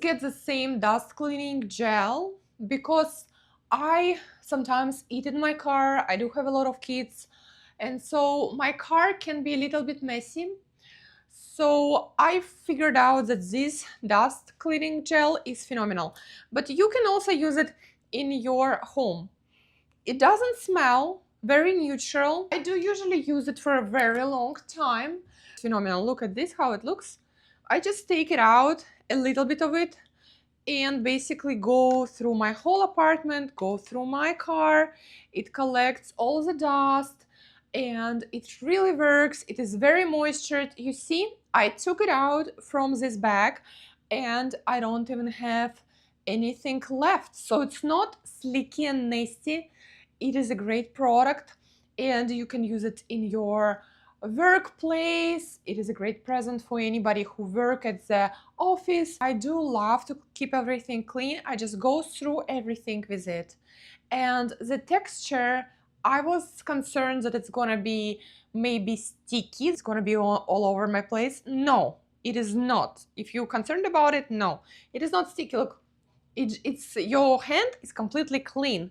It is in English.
get the same dust cleaning gel because I sometimes eat in my car. I do have a lot of kids, and so my car can be a little bit messy. So I figured out that this dust cleaning gel is phenomenal, but you can also use it in your home. It doesn't smell, very neutral. I do usually use it for a very long time. It's phenomenal. Look at this, how it looks. I just take it out, a little bit of it, and basically go through my whole apartment, go through my car. It collects all the dust and it really works. It is very moistured. You see, I took it out from this bag and I don't even have anything left. So it's not slicky and nasty. It is a great product and you can use it in your workplace. It is a great present for anybody who work at the office. I do love to keep everything clean. I just go through everything with it. And the texture, I was concerned that it's gonna be maybe sticky. It's gonna be all over my place. No, it is not. If you're concerned about it, no, it is not sticky. Look, it's your hand is completely clean.